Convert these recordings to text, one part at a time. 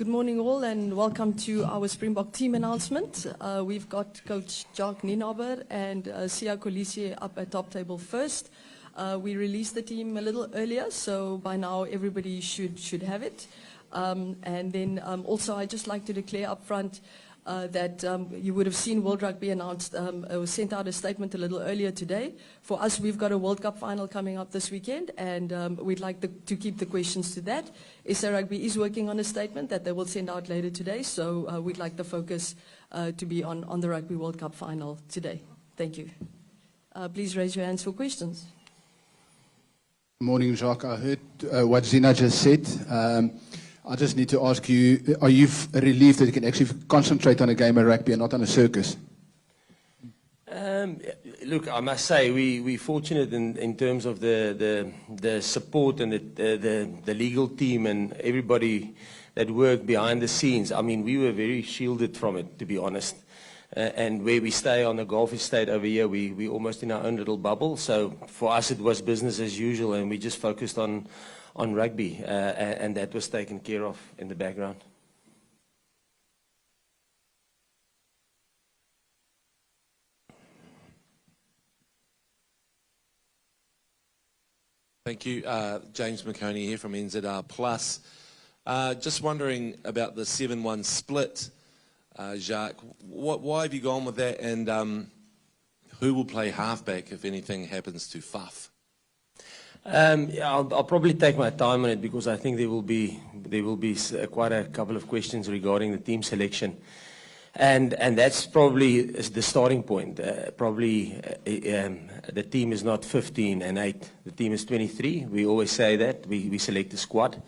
Good morning all and welcome to our Springbok team announcement. We've got Coach Jacques Nienaber and Siya Kolisi up at top table first. We released the team a little earlier, so by now everybody should have it. And then also I'd just like to declare up front that you would have seen World Rugby announced, sent out a statement a little earlier today. For us, we've got a World Cup final coming up this weekend, and we'd like to keep the questions to that. SA Rugby is working on a statement that they will send out later today, so we'd like the focus to be on the Rugby World Cup final today. Thank you. Please raise your hands for questions. Morning, Jacques. I heard what Zina just said. I just need to ask you, are you relieved that you can actually concentrate on a game of rugby and not on a circus? Look, I must say we're fortunate in terms of the support and the legal team and everybody that worked behind the scenes. I mean, we were very shielded from it, to be honest. And where we stay on the Gulf estate over here, we're almost in our own little bubble. So for us, it was business as usual, and we just focused on rugby, and that was taken care of in the background. Thank you. James McConey here from NZR Plus. Just wondering about the 7-1 split, Jacques. Why have you gone with that, and who will play halfback if anything happens to Faf? I'll probably take my time on it because I think there will be quite a couple of questions regarding the team selection, and that's probably the starting point. The team is not 15 and 8. The team is 23. We always say that we select a squad,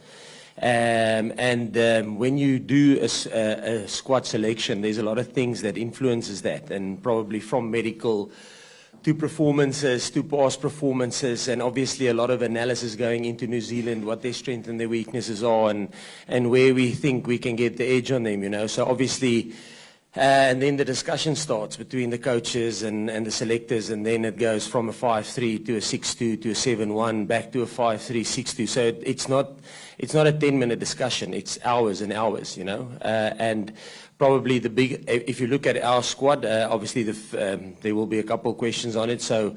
and when you do a squad selection, there's a lot of things that influences that, and probably from medical to performances, to past performances, and obviously a lot of analysis going into New Zealand, what their strengths and their weaknesses are, and where we think we can get the edge on them, you know. So obviously, and then the discussion starts between the coaches and the selectors, and then it goes from a 5-3 to a 6-2 to a 7-1, back to a 5-3, 6-2. So it's not a 10-minute discussion, it's hours and hours, you know. And probably the big, if you look at our squad, obviously there will be a couple of questions on it. So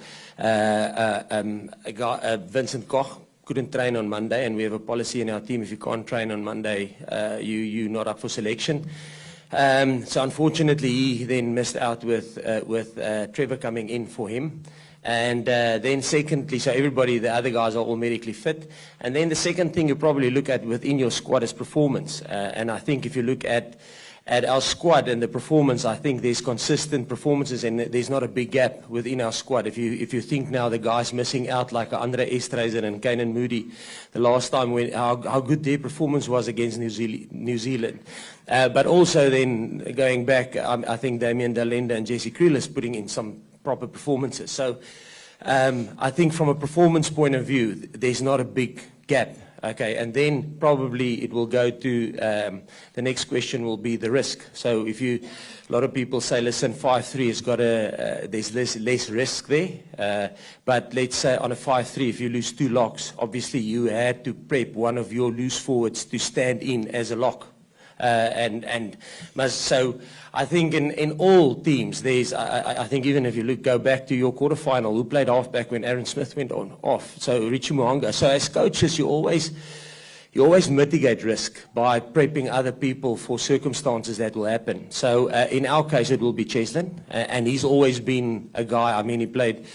Vincent Koch couldn't train on Monday, and we have a policy in our team: if you can't train on Monday, you're not up for selection. So unfortunately, he then missed out with Trevor coming in for him. And then secondly, so everybody, the other guys are all medically fit. And then the second thing you probably look at within your squad is performance. And I think if you look at our squad and the performance, I think there's consistent performances, and there's not a big gap within our squad. If you think now the guys missing out like Andre Estreisen and Kainan Moody, the last time how good their performance was against New Zealand. But also then going back, I think Damian Dalenda and Jesse Krulis putting in some proper performances. So I think from a performance point of view, there's not a big gap. Okay, and then probably it will go to the next question will be the risk. So a lot of people say, listen, 5-3 has got there's less risk there. But let's say on a 5-3, if you lose 2 locks, obviously you had to prep one of your loose forwards to stand in as a lock. So I think in all teams, I think even if you go back to your quarterfinal, who played halfback when Aaron Smith went off? So Richie Mo'unga. So as coaches, you always mitigate risk by prepping other people for circumstances that will happen. So in our case, it will be Cheslin, and he's always been a guy. I mean, he played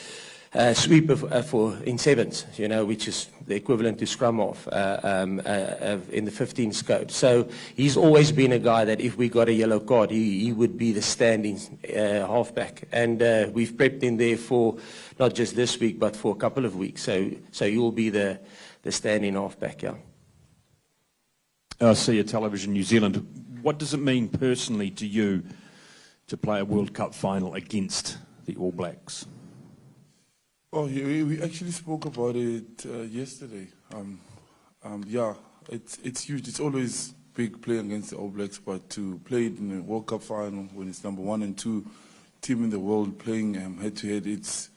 sweep in sevens, you know, which is the equivalent to scrum off in the 15 scope. So he's always been a guy that if we got a yellow card, he would be the standing halfback. And we've prepped him there for not just this week, but for a couple of weeks. So he will be the standing halfback, yeah. I see a television New Zealand. What does it mean personally to you to play a World Cup final against the All Blacks? Oh, we actually spoke about it yesterday. Yeah, it's huge. It's always big playing against the All Blacks, but to play it in a World Cup final when it's number 1 and 2 team in the world playing head to head, it's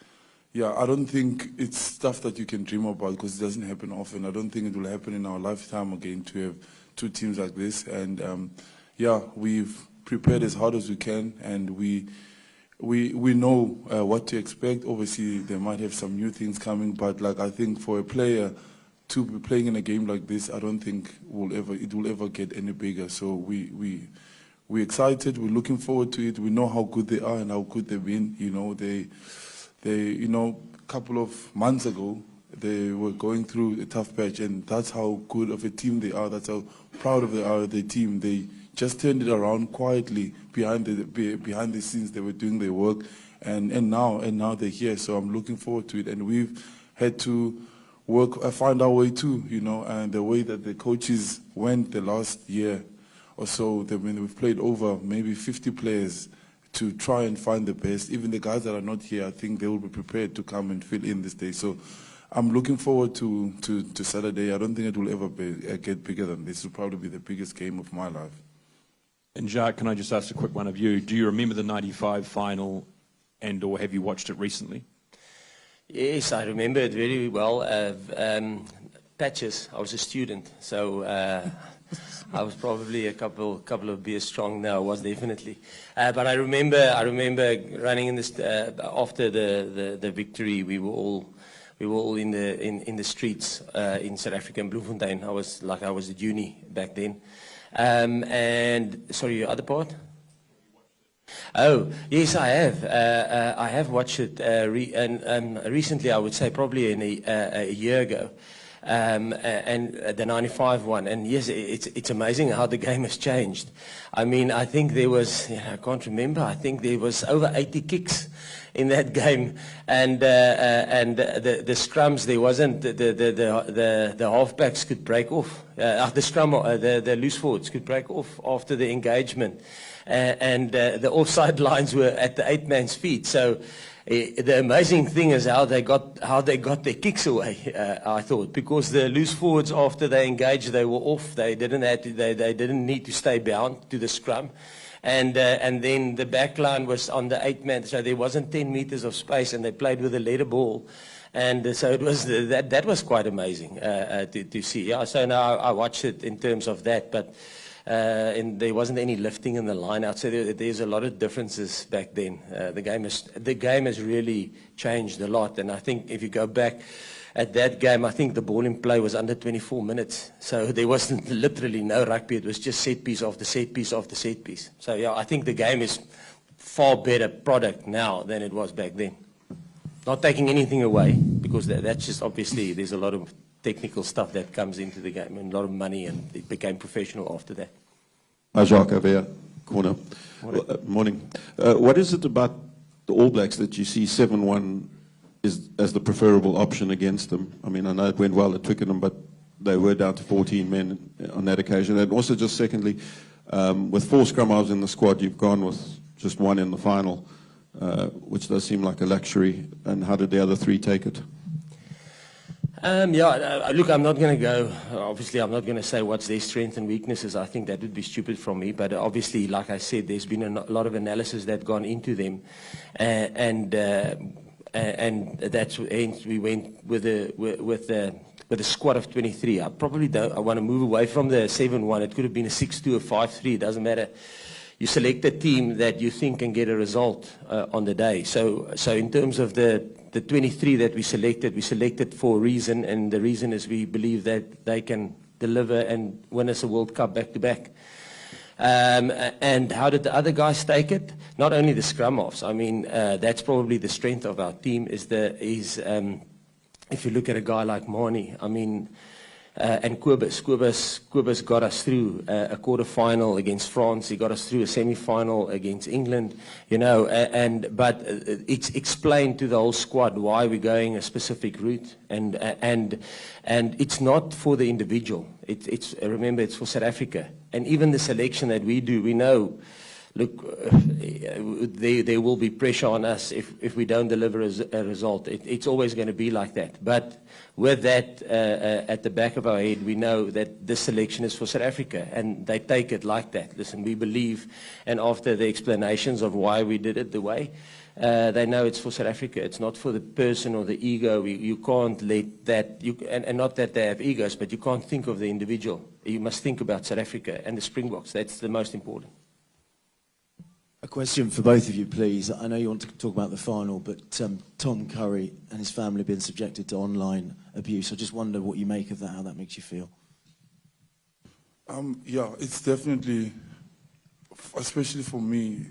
yeah, I don't think it's stuff that you can dream about because it doesn't happen often. I don't think it will happen in our lifetime again to have two teams like this. And yeah, we've prepared as hard as we can, and we know what to expect. Obviously, they might have some new things coming, but like I think for a player to be playing in a game like this, I don't think it will ever get any bigger. So we're excited. We're looking forward to it. We know how good they are and how good they've been. You know, they a couple of months ago, they were going through a tough patch, and that's how good of a team they are. That's how proud of they are of the team. They just turned it around quietly behind the scenes. They were doing their work, and now they're here. So I'm looking forward to it. And we've had to find our way too, and the way that the coaches went the last year or so. We've played over maybe 50 players to try and find the best. Even the guys that are not here, I think they will be prepared to come and fill in this day. So I'm looking forward to Saturday. I don't think it will ever get bigger than this. It will probably be the biggest game of my life. And Jacques, can I just ask a quick one of you? Do you remember the 95 final, and or have you watched it recently? Yes, I remember it very well. Patches, I was a student, so I was probably a couple of beers strong. No, I was definitely. But I remember running in this after the victory. We were all in the streets in South Africa, in Bloemfontein. I was a junior back then. And sorry, your other part? Oh, yes, I have. I have watched it recently. I would say probably a year ago, and the '95 one. And yes, it's amazing how the game has changed. I mean, I think there was, I can't remember. I think there was over 80 kicks in that game, and the scrums, there wasn't the halfbacks could break off. The loose forwards could break off after the engagement. And the offside lines were at the 8-man's feet. So the amazing thing is how they got their kicks away. I thought, because the loose forwards, after they engaged, they were off. They didn't need to stay bound to the scrum, and then the back line was on the 8-man. So there wasn't 10 meters of space, and they played with a leather ball. And so it was that was quite amazing to see. Yeah. So now I watched it in terms of that, but. And there wasn't any lifting in the line out, so there's a lot of differences back then. The game has really changed a lot, and I think if you go back at that game, I think the ball in play was under 24 minutes. So there wasn't literally no rugby. It was just set piece after set piece after set piece. So yeah, I think the game is far better product now than it was back then. Not taking anything away, because that's just obviously there's a lot of technical stuff that comes into the game, and a lot of money, and it became professional after that. Hi, Jacques, over here, corner. Morning. What is it about the All Blacks that you see 7-1 as the preferable option against them? I mean, I know it went well at Twickenham, but they were down to 14 men on that occasion. And also, just secondly, with 4 scrum halves in the squad, you've gone with just 1 in the final, which does seem like a luxury. And how did the other 3 take it? Look, I'm not going to go, obviously I'm not going to say what's their strengths and weaknesses. I think that would be stupid from me, but obviously, like I said, there's been a lot of analysis that's gone into them, and that's hence we went with a squad of 23. I want to move away from the 7-1. It could have been a 6-2 or 5-3, it doesn't matter. You select a team that you think can get a result on the day. So in terms of the 23 that we selected for a reason, and the reason is we believe that they can deliver and win us a World Cup back-to-back. And how did the other guys take it? Not only the scrum offs. I mean, that's probably the strength of our team. If you look at a guy like Marnie, I mean. And Kobus got us through a quarter-final against France. He got us through a semi-final against England, but it's explained to the whole squad why we're going a specific route, and it's not for the individual. Remember, it's for South Africa, and even the selection that we do, we know look, there will be pressure on us if we don't deliver a result. It's always going to be like that. But with that at the back of our head, we know that this selection is for South Africa, and they take it like that. Listen, we believe, and after the explanations of why we did it the way, they know it's for South Africa. It's not for the person or the ego. You can't let that, and not that they have egos, but you can't think of the individual. You must think about South Africa and the Springboks. That's the most important. A question for both of you, please. I know you want to talk about the final, but Tom Curry and his family have been subjected to online abuse. I just wonder what you make of that, how that makes you feel. Yeah, it's definitely, especially for me,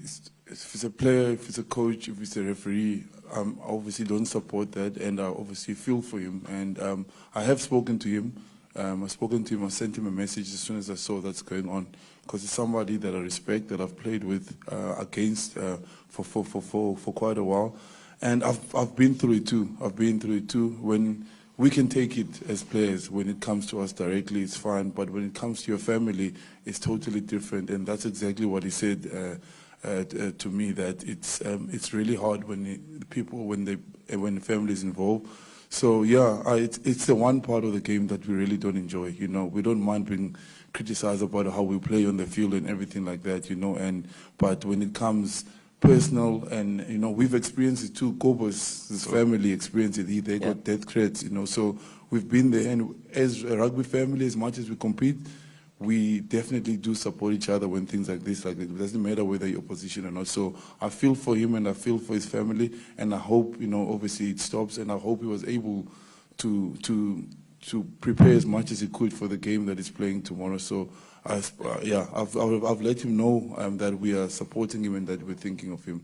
if it's a player, if it's a coach, if it's a referee, I obviously don't support that, and I obviously feel for him. And I have spoken to him. I sent him a message as soon as I saw that's going on, because it's somebody that I respect, that I've played with against for quite a while, and I've been through it too. When we can take it as players, when it comes to us directly, it's fine, but when it comes to your family, it's totally different, and that's exactly what he said to me. That it's really hard when the family is involved. So yeah, it's the one part of the game that we really don't enjoy. You know, we don't mind being criticized about how we play on the field and everything like that. You know, but when it comes personal, and you know, we've experienced it too. Kobo's family experienced it. They got death threats. You know, so we've been there. And as a rugby family, as much as we compete, we definitely do support each other when things like this. It doesn't matter whether you're opposition or not. So I feel for him and I feel for his family, and I hope, you know, obviously it stops, and I hope he was able to prepare as much as he could for the game that he's playing tomorrow. So yeah, I've let him know that we are supporting him and that we're thinking of him.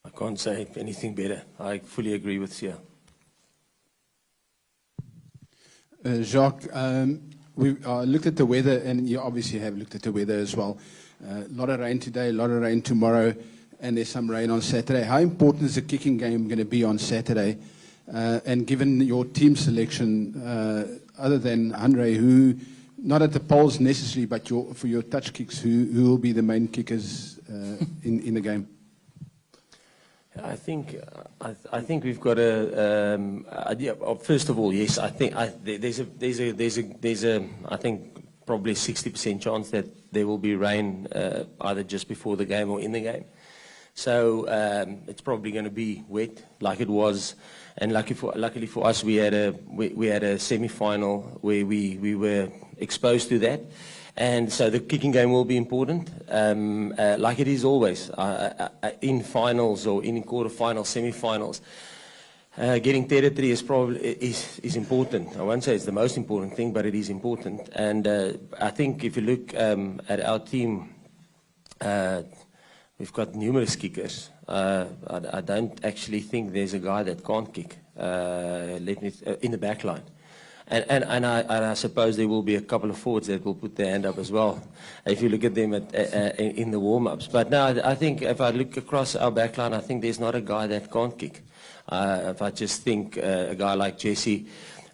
I can't say anything better. I fully agree with Siya. Jacques, we looked at the weather, and you obviously have looked at the weather as well. A lot of rain today, a lot of rain tomorrow, and there's some rain on Saturday. How important is the kicking game going to be on Saturday? And given your team selection, other than Andre, who, not at the polls necessarily, but for your touch kicks, who will be the main kickers in the game? I think we've got a. First of all, yes. I think there's a. I think probably 60% chance that there will be rain either just before the game or in the game. So it's probably going to be wet, like it was. And luckily for us, we had a semi-final where we were exposed to that. And so the kicking game will be important, like it is always in finals or in quarterfinals, semi-finals. Getting territory is important. I won't say it's the most important thing, but it is important. And I think if you look at our team, we've got numerous kickers. I don't actually think there's a guy that can't kick in the back line. And I suppose there will be a couple of forwards that will put their hand up as well, if you look at them in the warm-ups. But no, I think if I look across our backline, I think there's not a guy that can't kick. If I just think a guy like Jesse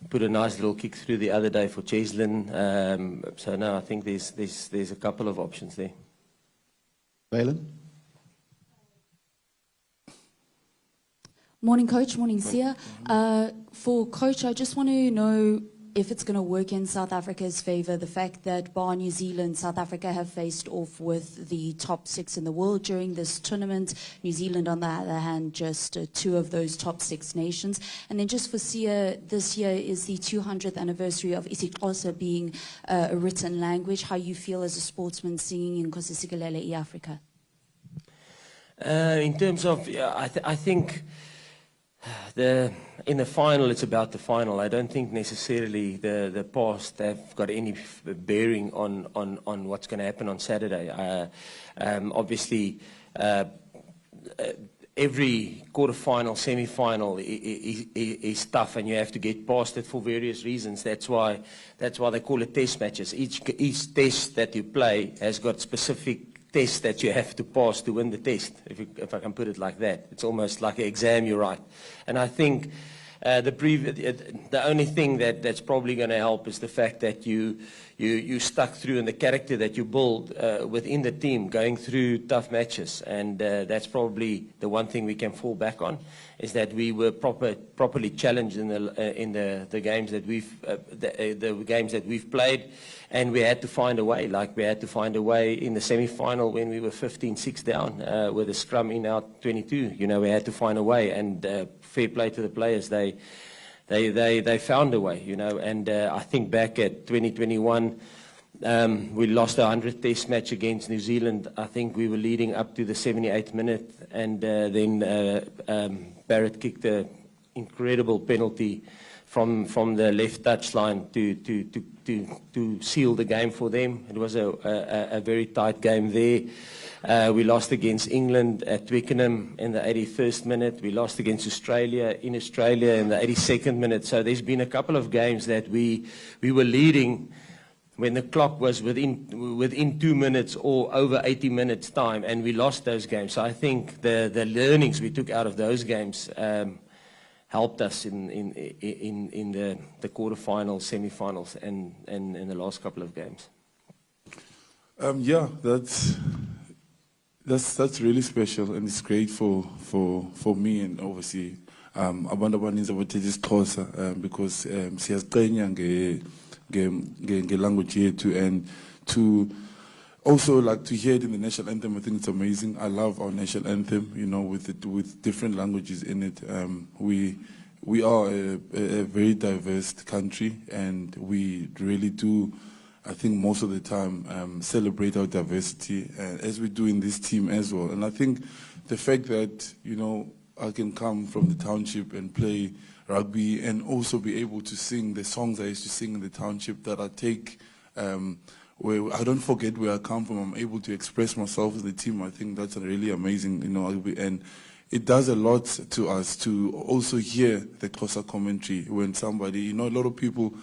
put a nice little kick through the other day for Cheslin. So no, I think there's a couple of options there. Valen? Morning, Coach. Morning, Siya. For Coach, I just want to know if it's going to work in South Africa's favour, the fact that bar New Zealand, South Africa have faced off with the top 6 in the world during this tournament. New Zealand, on the other hand, just 2 of those top 6 nations. And then just for Siya, this year is the 200th anniversary of isiXhosa being a written language. How you feel as a sportsman singing in Nkosisikelele, Africa? In terms of, I think in the final, it's about the final. I don't think necessarily the past have got any bearing on what's going to happen on Saturday. Obviously, every quarter-final, semi-final is tough, and you have to get past it for various reasons. That's why they call it test matches. Each test that you play has got specific test that you have to pass to win the test, if I can put it like that. It's almost like an exam you write. And I think The only thing that's probably going to help is the fact that you stuck through, and the character that you build within the team, going through tough matches, and that's probably the one thing we can fall back on, is that we were properly challenged in the games that the games that we've played, and we had to find a way. Like we had to find a way in the semi-final when we were 15-6 down with a scrum in our 22. You know, we had to find a way, and fair play to the players. They found a way, you know, and I think back at 2021, we lost our 100th test match against New Zealand. I think we were leading up to the 78th minute, and then Barrett kicked an incredible penalty from the left touchline to seal the game for them. It was a very tight game there. We lost against England at Twickenham in the 81st minute. We lost against Australia in Australia in the 82nd minute. So there's been a couple of games that we were leading when the clock was within 2 minutes or over 80 minutes time, and we lost those games. So I think the learnings we took out of those games helped us in the quarterfinals, semi-finals, and in the last couple of games. Yeah, that's really special, and it's great for me, and obviously abantu abaninzi abathetha isiXhosa because siyaziqenya nge-language yethu, and to also like to hear it in the national anthem. I think it's amazing. I love our national anthem, you know, with different languages in it. We are a very diverse country, and we really do, I think most of the time, celebrate our diversity, as we do in this team as well. And I think the fact that, you know, I can come from the township and play rugby and also be able to sing the songs I used to sing in the township, that I take, where I don't forget where I come from. I'm able to express myself in the team. I think that's really amazing, you know, and it does a lot to us to also hear the Xhosa commentary when somebody, you know, a lot of people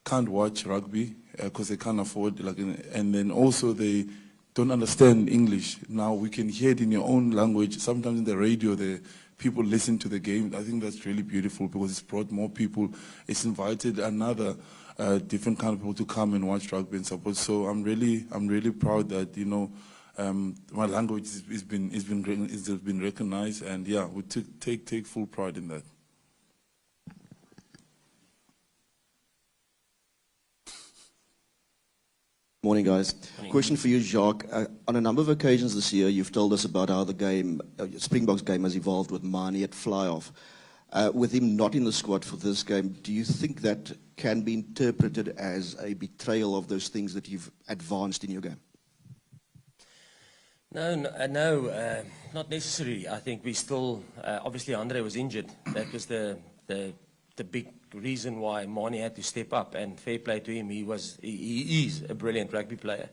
can't watch rugby because they can't afford, like, and then also they don't understand English. Now we can hear it in your own language. Sometimes in the radio, the people listen to the game. I think that's really beautiful because it's brought more people. It's invited another different kind of people to come and watch rugby and support. So I'm really proud that, you know, my language has been recognized, and yeah, we take full pride in that. Morning, guys. Morning. Question for you, Jacques. On a number of occasions this year, you've told us about how the game, Springboks game, has evolved with Mani at fly-off. With him not in the squad for this game, do you think that can be interpreted as a betrayal of those things that you've advanced in your game? No, not necessarily. I think we still, obviously Andre was injured. That was the big reason why Mani had to step up, and fair play to him. He is a brilliant rugby player.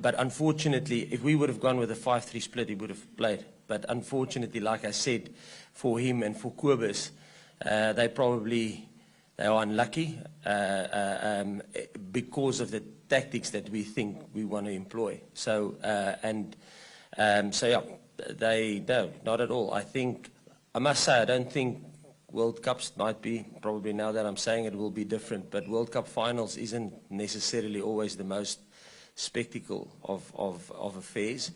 But unfortunately, if we would have gone with a 5-3 split, he would have played. But unfortunately, like I said, for him and for Kobus, they are unlucky because of the tactics that we think we want to employ. So yeah, no, not at all. I must say, I don't think World Cups might be, probably now that I'm saying it, will be different, but World Cup finals isn't necessarily always the most spectacle of affairs.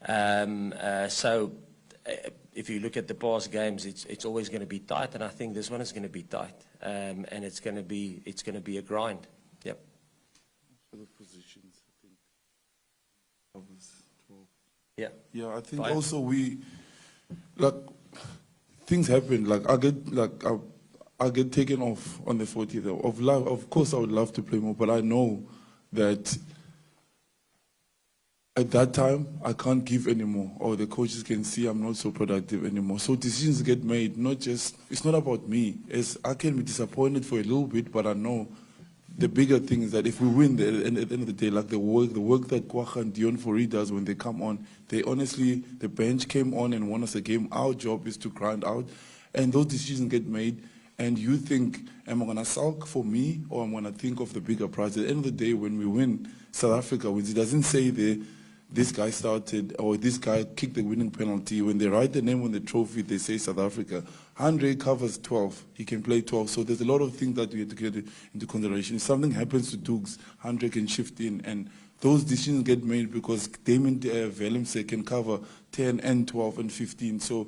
So if you look at the past games, it's always going to be tight, and I think this one is going to be tight, and it's going to be a grind. Yep. Positions, I think. Yeah. Yeah, I think also things happen. Like I get taken off on the 40th of life. Of course, I would love to play more, but I know that at that time I can't give anymore, or the coaches can see I'm not so productive anymore. So decisions get made. It's not about me. I can be disappointed for a little bit, but I know the bigger thing is that if we win, at the end of the day, like the work that Kwagga and Dion Fourie does when they come on, they honestly, the bench came on and won us a game. Our job is to grind out, and those decisions get made. And you think, am I going to sulk for me, or am I going to think of the bigger prize? At the end of the day, when we win, South Africa wins. It doesn't say there this guy started, or this guy kicked the winning penalty. When they write the name on the trophy, they say South Africa. Andre covers 12. He can play 12. So there's a lot of things that we have to get into consideration. If something happens to Dukes, Andre can shift in. And those decisions get made because Damon Willemse can cover 10 and 12 and 15. So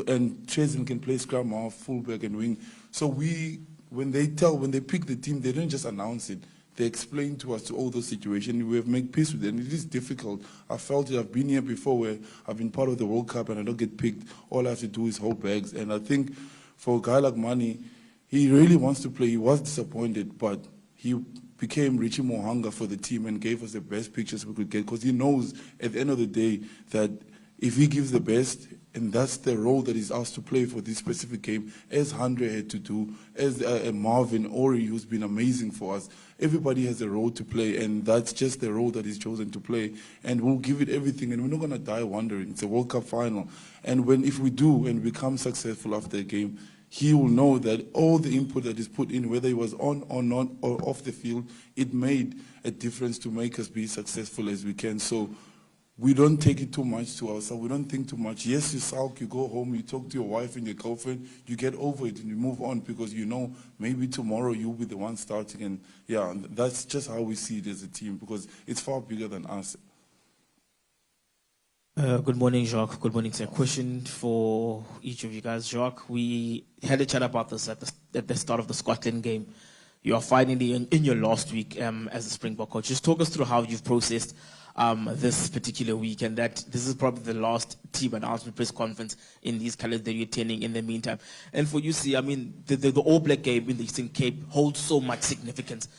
and Trezen can play scrum half, fullback and wing. So when they pick the team, they don't just announce it. They explain to us all those situations. We have made peace with it. And it is difficult. I felt it. I've been here before where I've been part of the World Cup and I don't get picked. All I have to do is hold bags. And I think for a guy like Mani, he really wants to play. He was disappointed, but he became Richie Mohanga for the team and gave us the best pictures we could get because he knows at the end of the day that if he gives the best, and that's the role that he's asked to play for this specific game, as Andre had to do, as Marvin, Ori, who's been amazing for us. Everybody has a role to play, and that's just the role that he's chosen to play. And we'll give it everything, and we're not going to die wondering. It's a World Cup final. And if we do and become successful after the game, he will know that all the input that is put in, whether he was on or not or off the field, it made a difference to make us be successful as we can. So we don't take it too much to ourselves. We don't think too much. Yes, you sulk, you go home, you talk to your wife and your girlfriend, you get over it and you move on because you know maybe tomorrow you'll be the one starting. And yeah, that's just how we see it as a team because it's far bigger than us. Good morning, Jacques. Good morning, sir. Question for each of you guys. Jacques, we had a chat about this at the start of the Scotland game. You are finally in your last week as a Springbok coach. Just talk us through how you've processed this particular week, and that this is probably the last team announcement press conference in these colours that you're attending in the meantime. And for you, see, I mean, the All Black game in the Eastern Cape holds so much significance.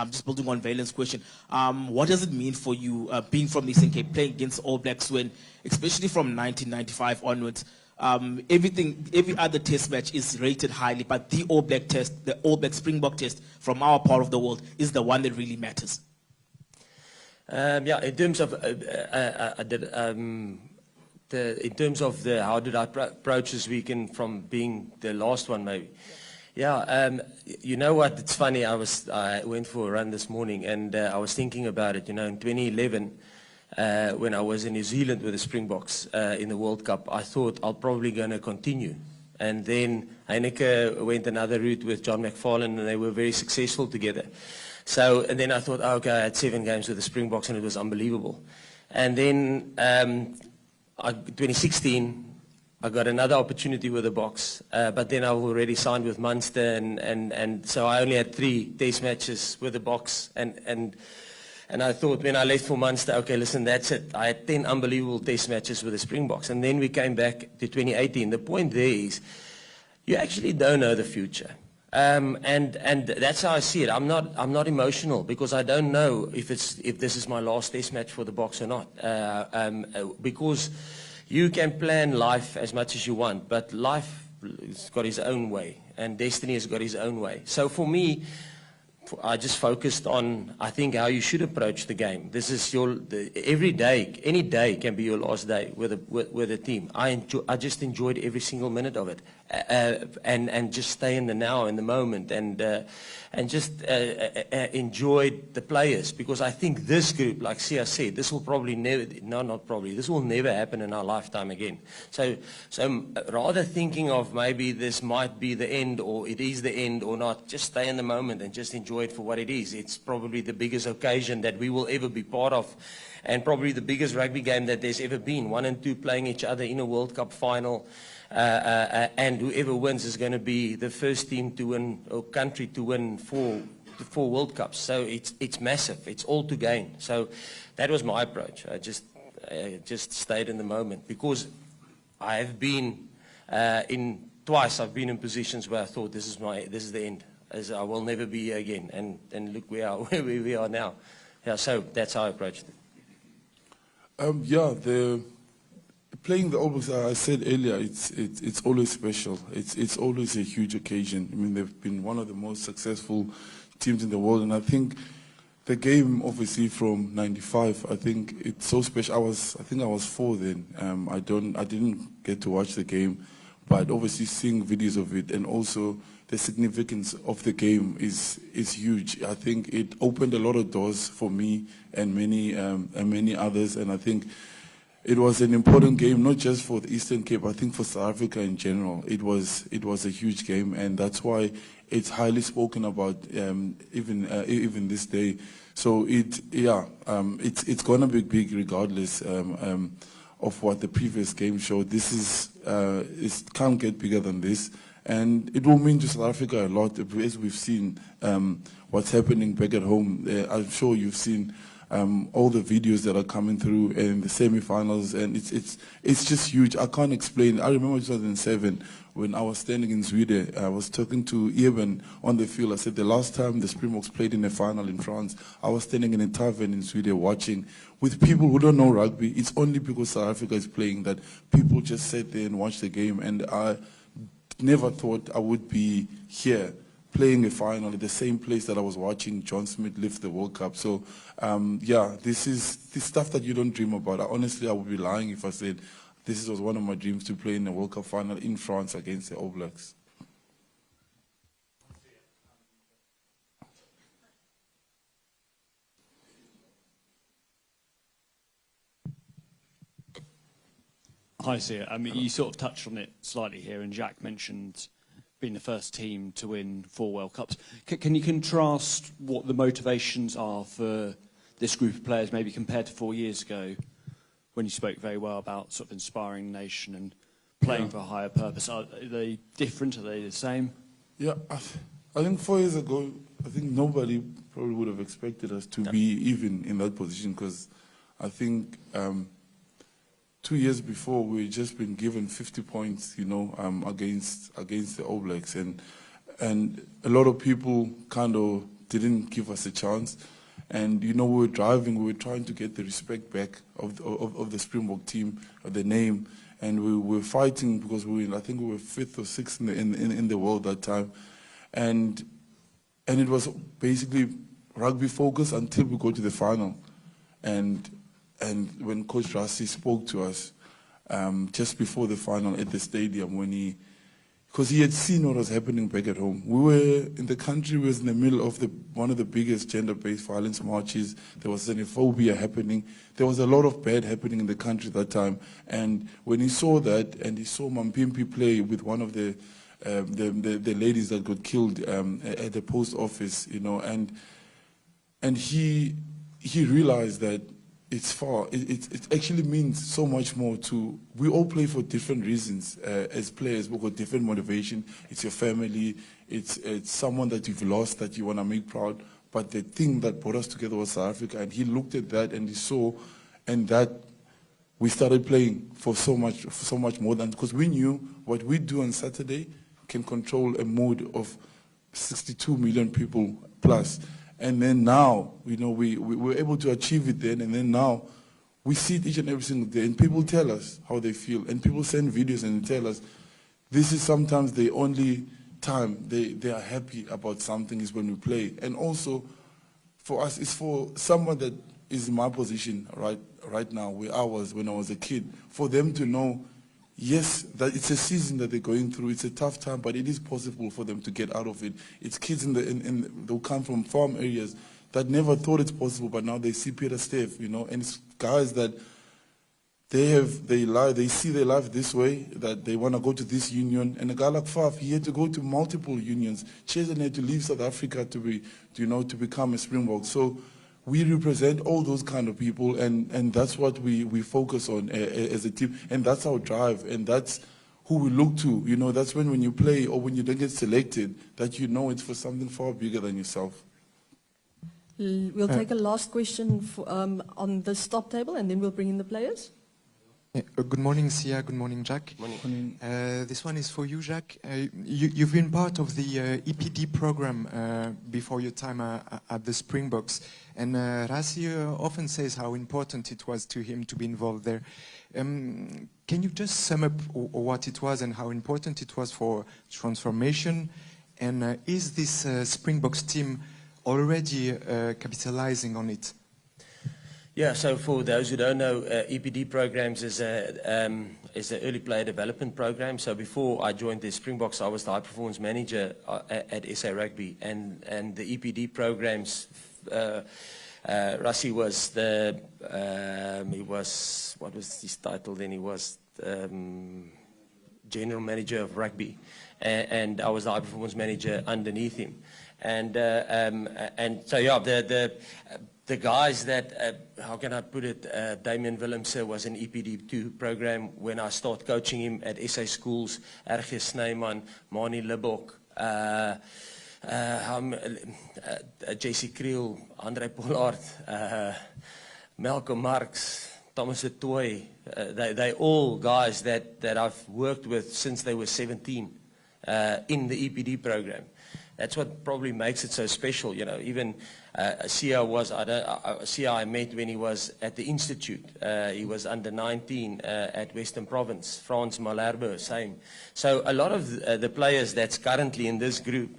Just building on Valen's question, what does it mean for you being from the Eastern Cape, playing against All Blacks when, especially from 1995 onwards, every other test match is rated highly, but the All Black test, the All Black Springbok test from our part of the world is the one that really matters? Yeah, in terms of how did I approach this weekend from being the last one, maybe. Yeah, you know what? It's funny. I went for a run this morning, and I was thinking about it. You know, in 2011, when I was in New Zealand with the Springboks in the World Cup, I thought I'm probably going to continue. And then Heineke went another route with John McFarlane, and they were very successful together. So, and then I thought, oh, okay, I had 7 games with the Springboks, and it was unbelievable. And then 2016, I got another opportunity with the Boks, but then I already signed with Munster, and so I only had 3 test matches with the Boks, and I thought when I left for Munster, okay, listen, that's it. I had 10 unbelievable test matches with the Springboks, and then we came back to 2018. The point there is, you actually don't know the future. And that's how I see it. I'm not emotional because I don't know if this is my last test match for the Boks or not. Because you can plan life as much as you want, but life has got its own way, and destiny has got its own way. So for me, I just focused on, I think, how you should approach the game. This is every day, any day can be your last day with a team. I just enjoyed every single minute of it, and just stay in the now, in the moment, and just enjoyed the players, because I think this group, like Siya said, this will probably never, no, not probably, this will never happen in our lifetime again. So rather thinking of maybe this might be the end, or it is the end or not, just stay in the moment and just enjoy it for what it is. It's probably the biggest occasion that we will ever be part of, and probably the biggest rugby game that there's ever been. 1 and 2 playing each other in a World Cup final, and whoever wins is going to be the first team to win, or country to win, 4 World Cups. So it's massive. It's all to gain. So that was my approach. I just stayed in the moment, because I have been twice I've been in positions where I thought this is the end. As I will never be here again, and look where we are now. Yeah, so that's how I approached it. Playing the All Blacks, I said earlier, it's always special. It's always a huge occasion. I mean, they've been one of the most successful teams in the world, and I think the game, obviously from '95, I think it's so special. I think I was 4 then. I didn't get to watch the game, but obviously seeing videos of it, and also the significance of the game is huge. I think it opened a lot of doors for me and many others, and I think it was an important game, not just for the Eastern Cape, I think for South Africa in general. It was a huge game, and that's why it's highly spoken about even this day. So it's going to be big regardless of what the previous game showed. This is it can't get bigger than this, and it will mean to South Africa a lot, as we've seen what's happening back at home. I'm sure you've seen all the videos that are coming through in the semi-finals, and it's just huge. I can't explain. I remember 2007 when I was standing in Sweden. I was talking to Eben on the field. I said the last time the Springboks played in a final in France, I was standing in a tavern in Sweden watching with people who don't know rugby. It's only because South Africa is playing that people just sat there and watched the game, and I never thought I would be here playing a final at the same place that I was watching John Smith lift the World Cup. So, yeah, this is the stuff that you don't dream about. Honestly, I would be lying if I said this was one of my dreams, to play in the World Cup final in France against the All Blacks. Hi, Siya. I mean, you sort of touched on it slightly here, and Jacques mentioned being the first team to win 4 World Cups. Can you contrast what the motivations are for this group of players, maybe compared to 4 years ago, when you spoke very well about sort of inspiring the nation and playing for a higher purpose? Are they different? Are they the same? Yeah, I think 4 years ago, I think nobody probably would have expected us to be even in that position, because I think 2 years before we had just been given 50 points, you know, against the All Blacks, and a lot of people kind of didn't give us a chance. And you know, we were trying to get the respect back of the Springbok team, the name, and we were fighting because I think we were 5th or 6th in the world that time, and it was basically rugby focused until we go to the final, and when Coach Rassi spoke to us just before the final at the stadium, because he had seen what was happening back at home. We were in the country, we was in the middle of one of the biggest gender-based violence marches. There was xenophobia happening. There was a lot of bad happening in the country at that time. And when he saw that, and he saw Mampimpi play with one of the ladies that got killed at the post office, you know, and he realized that it actually means so much more to, we all play for different reasons as players. We've got different motivation. It's your family, it's someone that you've lost that you want to make proud. But the thing that brought us together was South Africa, and he looked at that and he saw, and that we started playing for so much more than, because we knew what we do on Saturday can control a mood of 62 million people plus. And then now, you know, we were able to achieve it then, and then now we see it each and every single day, and people tell us how they feel, and people send videos and tell us this is sometimes the only time they are happy about something is when we play. And also, for us, it's for someone that is in my position right now, where I was when I was a kid, for them to know, yes, that it's a season that they're going through. It's a tough time, but it is possible for them to get out of it. It's kids they'll come from farm areas that never thought it's possible, but now they see Peter Steph, you know, and it's guys that they see their life this way, that they want to go to this union. And a guy like Faf, he had to go to multiple unions. Cheslin had to leave South Africa to become a Springbok. So we represent all those kind of people, and that's what we focus on as a team, and that's our drive, and that's who we look to. You know, that's when you play or when you don't get selected, that you know it's for something far bigger than yourself. We'll take a last question on this top table, and then we'll bring in the players. Good morning, Siya. Good morning, Jacques. Morning. This one is for you, Jacques. You've been part of the EPD program before your time at the Springboks, and Rassi often says how important it was to him to be involved there. Can you just sum up what it was and how important it was for transformation? And is this Springboks team already capitalizing on it? Yeah, so for those who don't know, EPD programs is is the early player development program. So before I joined the Springboks, I was the high performance manager at SA Rugby, and the EPD programs. Rassie was the he was, what was his title then? He was general manager of rugby, and I was the high performance manager underneath him. And so yeah, the guys that, how can I put it, Damian Willemse was an EPD2 program when I started coaching him at SA schools, RG Snyman, Mani Libok, JC Kriel, Andre Pollard, Malcolm Marx, Thomas Etoy, they all guys that I've worked with since they were 17 in the EPD program. That's what probably makes it so special, you know. Even Siya was, Siya I met when he was at the Institute. He was under 19 at Western Province. Frans Malherbe, same. So a lot of the players that's currently in this group,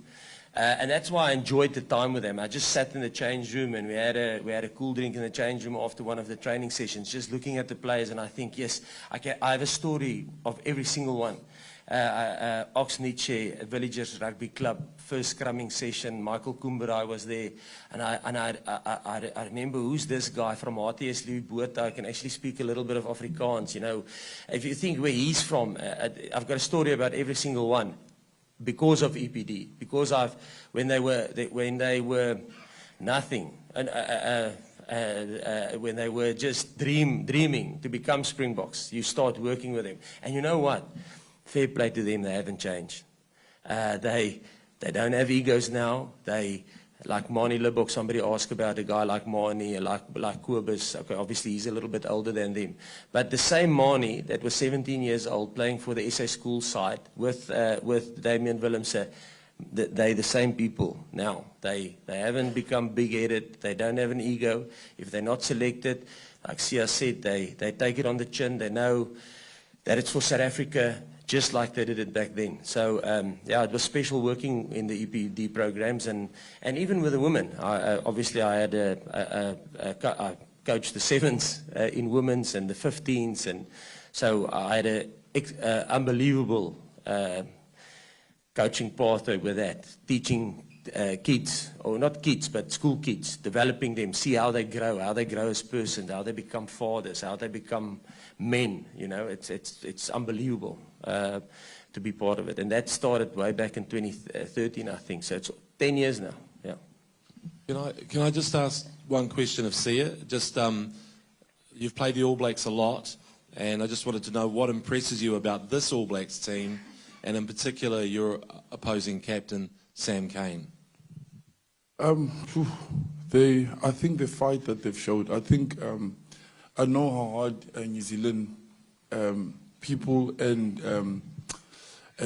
and that's why I enjoyed the time with them. I just sat in the change room and we had a cool drink in the change room after one of the training sessions, just looking at the players, and I think, yes, I have a story of every single one. Oxnitsche, Villagers Rugby Club, first scrumming session, Michael Kumberai was there, and I remember, who's this guy from HTS Louis Botha? I can actually speak a little bit of Afrikaans, you know. If you think where he's from, I've got a story about every single one because of EPD, because when they were nothing, and when they were just dreaming to become Springboks, you start working with them, and you know what? Fair play to them, they haven't changed. They don't have egos now. Like Mani Libok, somebody asked about a guy like Mani, like Kobus. Okay, obviously he's a little bit older than them. But the same Mani that was 17 years old playing for the SA school side with Damian Willemse, they're the same people now. They haven't become big-headed. They don't have an ego. If they're not selected, like Siya said, they take it on the chin. They know that it's for South Africa, just like they did it back then. So yeah, it was special working in the EPD programs, and even with the women. Obviously, I had I coached the 7s in women's and the 15s, and so I had an unbelievable coaching pathway with that, teaching kids, or not kids, but school kids, developing them, see how they grow as persons, how they become fathers, how they become men. You know, it's unbelievable to be part of it, and that started way back in 2013, I think. So it's 10 years now. Yeah. Can I just ask one question of Siya? Just you've played the All Blacks a lot, and I just wanted to know what impresses you about this All Blacks team, and in particular your opposing captain, Sam Cane. I think the fight that they've showed, I think, I know how hard New Zealand people and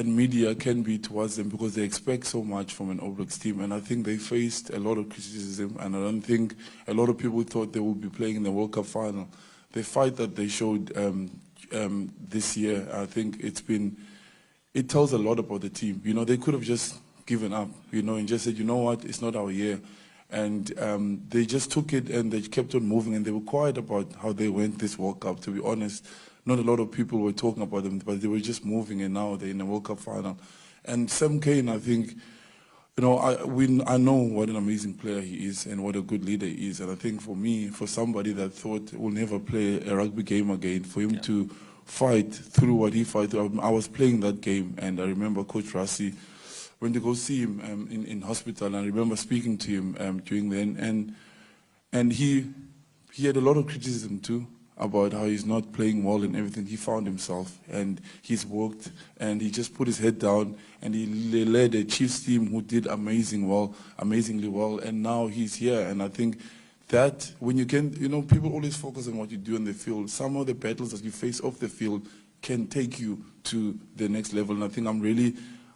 media can be towards them, because they expect so much from an All Blacks team, and I think they faced a lot of criticism, and I don't think a lot of people thought they would be playing in the World Cup final. The fight that they showed this year, I think it tells a lot about the team. You know, they could have just given up, you know, and just said, you know what, it's not our year. And they just took it and they kept on moving, and they were quiet about how they went this World Cup, to be honest. Not a lot of people were talking about them, but they were just moving, and now they're in the World Cup final. And Sam Cane, I think, you know, I know what an amazing player he is and what a good leader he is. And I think for me, for somebody that thought we'll never play a rugby game again, for him to fight through what he fight through. I was playing that game, and I remember Coach Rassie, went to go see him in hospital, and I remember speaking to him during then, and he had a lot of criticism too about how he's not playing well and everything. He found himself, and he's worked, and he just put his head down, and he led a Chiefs team who did amazingly well, and now he's here. And I think that when you can, you know, people always focus on what you do on the field. Some of the battles that you face off the field can take you to the next level, and I think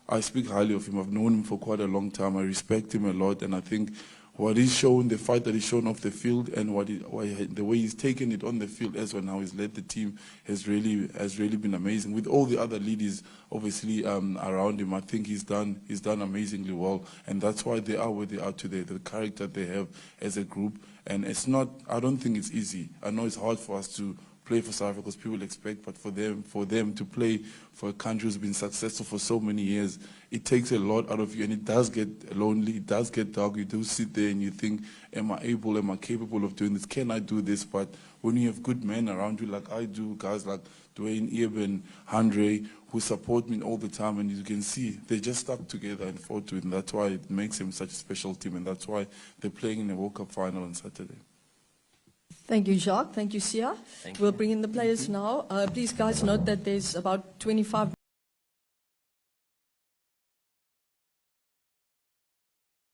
I speak highly of him. I've known him for quite a long time. I respect him a lot, and I think what he's shown, the fight that he's shown off the field, and the way he's taken it on the field as well, now he's led the team, has really been amazing. With all the other leaders, obviously, around him, I think he's done amazingly well, and that's why they are where they are today. The character they have as a group, and it's not. I don't think it's easy. I know it's hard for us to play for South Africa because people expect, but for them to play for a country who's been successful for so many years, it takes a lot out of you, and it does get lonely, it does get dark. You do sit there and you think, am I capable of doing this? Can I do this? But when you have good men around you like I do, guys like Dwayne, Eben, Andre, who support me all the time, and you can see they just stuck together and fought to it, and that's why it makes them such a special team, and that's why they're playing in the World Cup final on Saturday. Thank you, Jacques. Thank you, Siya. We'll bring in the players now. Please, guys, note that there's about 25